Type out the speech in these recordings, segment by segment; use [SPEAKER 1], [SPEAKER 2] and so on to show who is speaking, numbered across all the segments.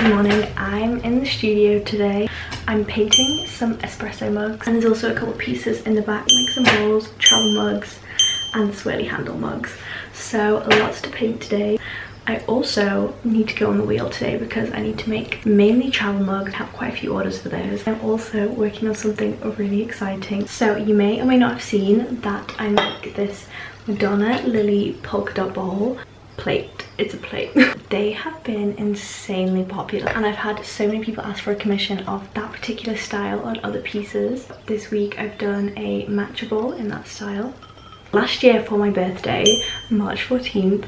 [SPEAKER 1] Good morning. I'm in the studio today. I'm painting some espresso mugs, and there's also a couple pieces in the back like some bowls, travel mugs and swirly handle mugs. So lots to paint today. I also need to go on the wheel today because I need to make mainly travel mugs. I have quite a few orders for those. I'm also working on something really exciting. So you may or may not have seen that I make this Madonna Lily polka dot bowl plate. It's a plate. They have been insanely popular and I've had so many people ask for a commission of that particular style on other pieces. This week I've done a matcha bowl in that style. Last year for my birthday, March 14th,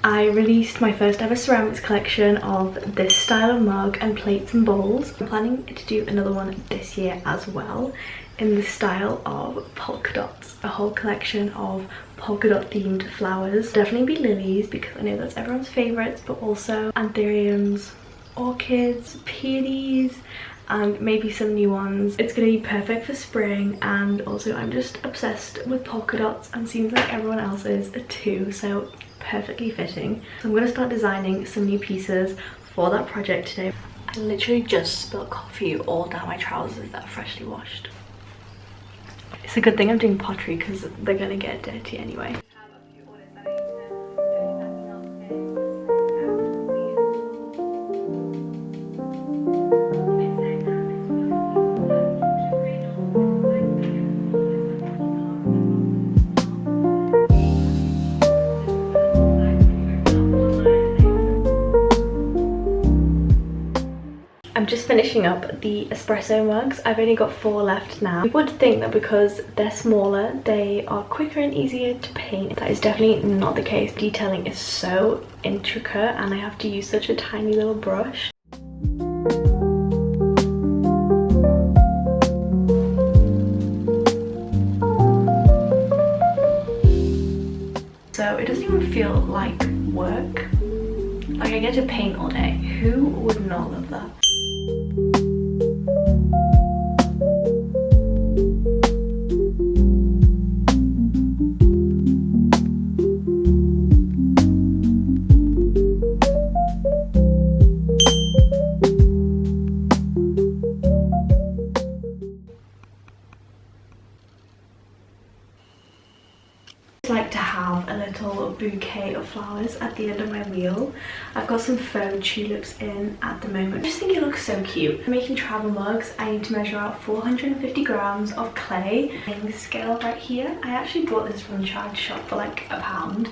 [SPEAKER 1] I released my first ever ceramics collection of this style of mug and plates and bowls. I'm planning to do another one this year as well in the style of polka dots, a whole collection of polka dot themed flowers. Definitely be lilies because I know that's everyone's favorites, but also anthuriums, orchids, peonies, and maybe some new ones. It's gonna be perfect for spring, and also I'm just obsessed with polka dots and seems like everyone else is too, so perfectly fitting. So I'm gonna start designing some new pieces for that project today. I literally just spilled coffee all down my trousers that are freshly washed. It's a good thing I'm doing pottery because they're gonna get dirty anyway. I'm just finishing up the espresso mugs. I've only got 4 left now. You would think that because they're smaller, they are quicker and easier to paint. That is definitely not the case. Detailing is so intricate and I have to use such a tiny little brush. So it doesn't even feel like work. Like I get to paint all day. Who would not love that? Like to have a little bouquet of flowers at the end of my wheel. I've got some faux tulips in at the moment. I just think it looks so cute. For making travel mugs, I need to measure out 450 grams of clay. In this scale right here, I actually bought this from the charity shop for like £1.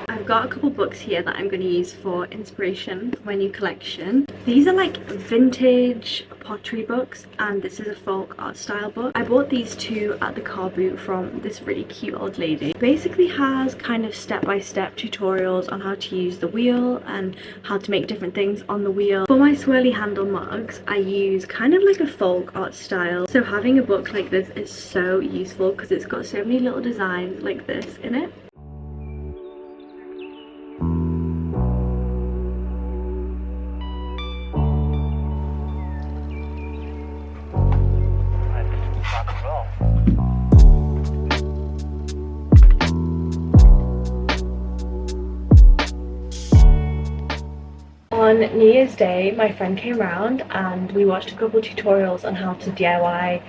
[SPEAKER 1] I've got a couple books here that I'm going to use for inspiration for my new collection. These are like vintage pottery books and this is a folk art style book. I bought these two at the car boot from this really cute old lady. It basically has kind of step-by-step tutorials on how to use the wheel and how to make different things on the wheel. For my swirly handle mugs, I use kind of like a folk art style. So having a book like this is so useful because it's got so many little designs like this in it. On New Year's Day, my friend came round and we watched a couple tutorials on how to DIY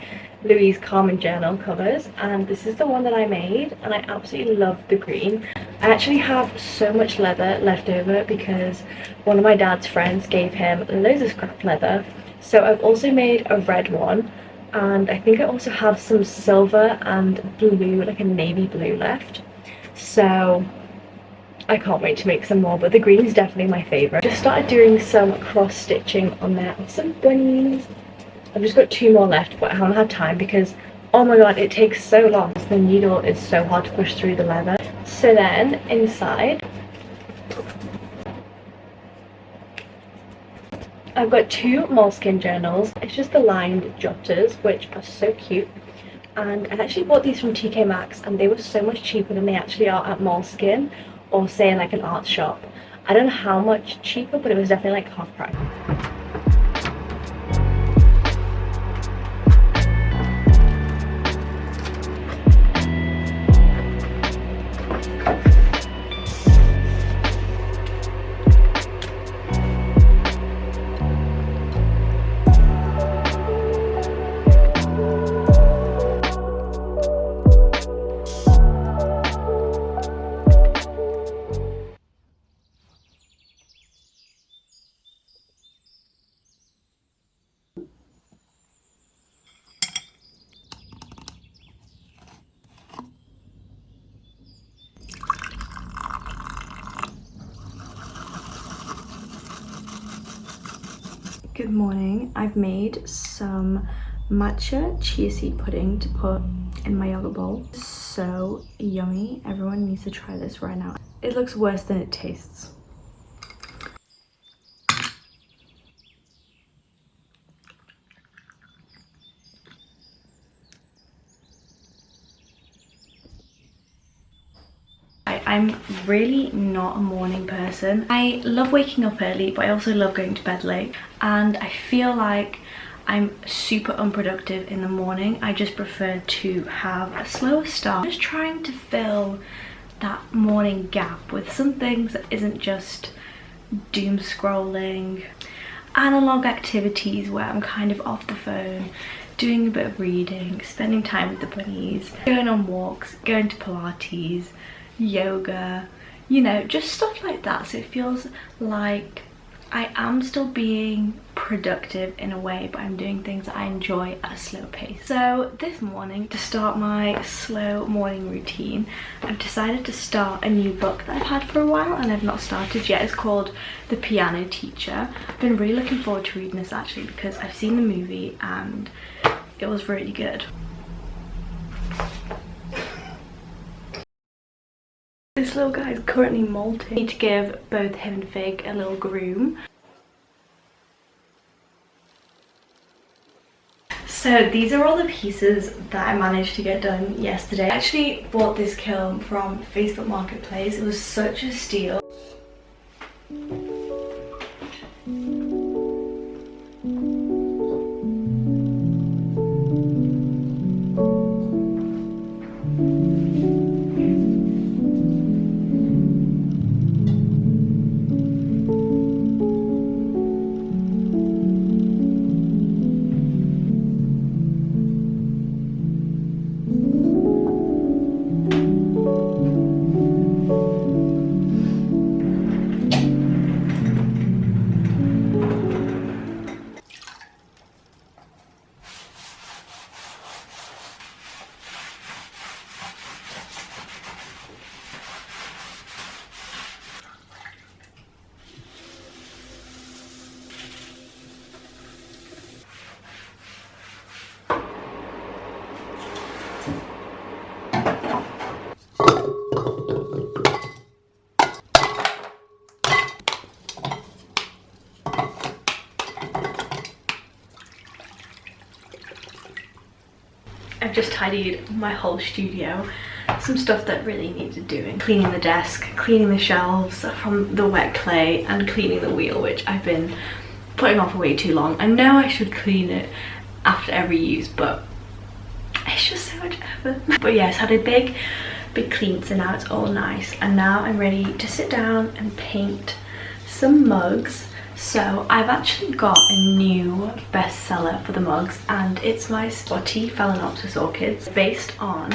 [SPEAKER 1] Louise Carmen journal covers, and this is the one that I made and I absolutely love the green. I actually have so much leather left over because one of my dad's friends gave him loads of scrap leather, so I've also made a red one, and I think I also have some silver and blue, like a navy blue left, so I can't wait to make some more, but the green is definitely my favourite. Just started doing some cross stitching on there of some bunnies. I've just got 2 more left, but I haven't had time because, oh my god, it takes so long. The needle is so hard to push through the leather. So then inside I've got two moleskin journals. It's just the lined jotters, which are so cute. And I actually bought these from TK Maxx and they were so much cheaper than they actually are at Moleskine or say in like an art shop. I don't know how much cheaper, but it was definitely like half price. Good morning. I've made some matcha chia seed pudding to put in my yogurt bowl. So yummy. Everyone needs to try this right now. It looks worse than it tastes. I'm really not a morning person. I love waking up early, but I also love going to bed late. And I feel like I'm super unproductive in the morning. I just prefer to have a slower start. I'm just trying to fill that morning gap with some things that isn't just doom scrolling. Analog activities where I'm kind of off the phone, doing a bit of reading, spending time with the bunnies, going on walks, going to Pilates, yoga, you know, just stuff like that. So it feels like I am still being productive in a way, but I'm doing things that I enjoy at a slow pace. So this morning, to start my slow morning routine, I've decided to start a new book that I've had for a while and I've not started yet. It's called The Piano Teacher. I've been really looking forward to reading this actually because I've seen the movie and it was really good. This little guy is currently molting. I need to give both him and Fig a little groom. So these are all the pieces that I managed to get done yesterday. I actually bought this kiln from Facebook Marketplace. It was such a steal. I've just tidied my whole studio. Some stuff that really needed doing. Cleaning the desk, cleaning the shelves from the wet clay, and cleaning the wheel, which I've been putting off for way too long. I know I should clean it after every use, but it's just so much effort. But yes, had a big clean, so now it's all nice. And now I'm ready to sit down and paint some mugs. So I've actually got a new bestseller for the mugs and it's my spotty Phalaenopsis orchids based on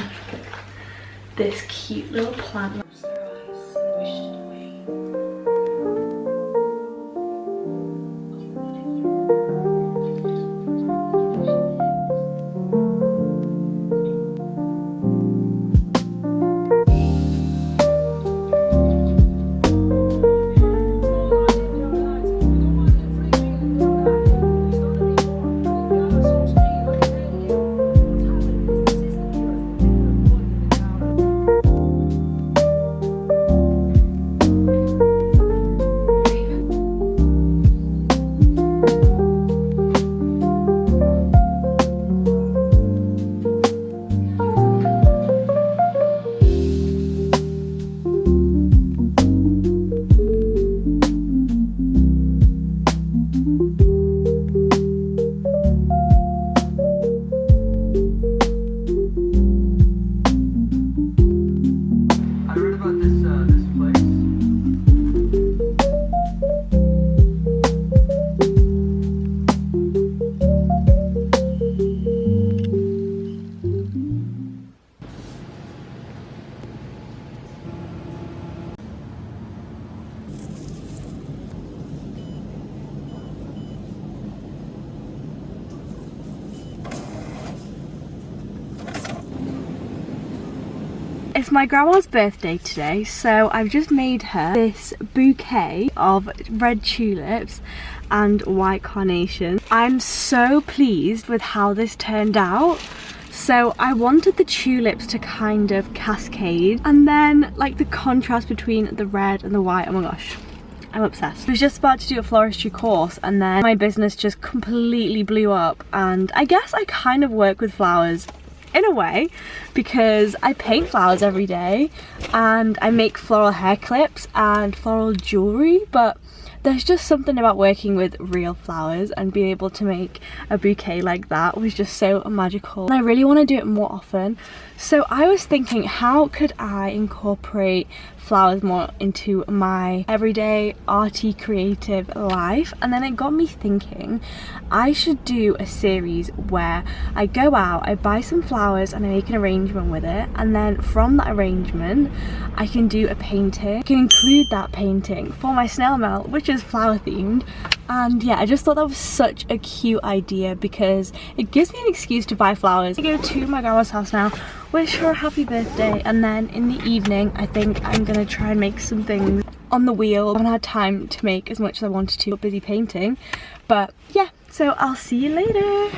[SPEAKER 1] this cute little plant. It's my grandma's birthday today, so I've just made her this bouquet of red tulips and white carnations. I'm so pleased with how this turned out. So I wanted the tulips to kind of cascade, and then like the contrast between the red and the white. Oh my gosh, I'm obsessed. I was just about to do a floristry course and then my business just completely blew up, and I guess I kind of work with flowers in a way because I paint flowers every day and I make floral hair clips and floral jewelry, but there's just something about working with real flowers, and being able to make a bouquet like that was just so magical, and I really want to do it more often. So I was thinking, how could I incorporate flowers more into my everyday arty creative life? And then it got me thinking I should do a series where I go out, I buy some flowers and I make an arrangement with it, and then from that arrangement I can do a painting. I can include that painting for my snail mail, which is flower themed. And yeah, I just thought that was such a cute idea because it gives me an excuse to buy flowers. I go to my grandma's house now, wish her a happy birthday, and then in the evening I think I'm gonna try and make some things on the wheel. I haven't had time to make as much as I wanted to, busy painting, but yeah, so I'll see you later.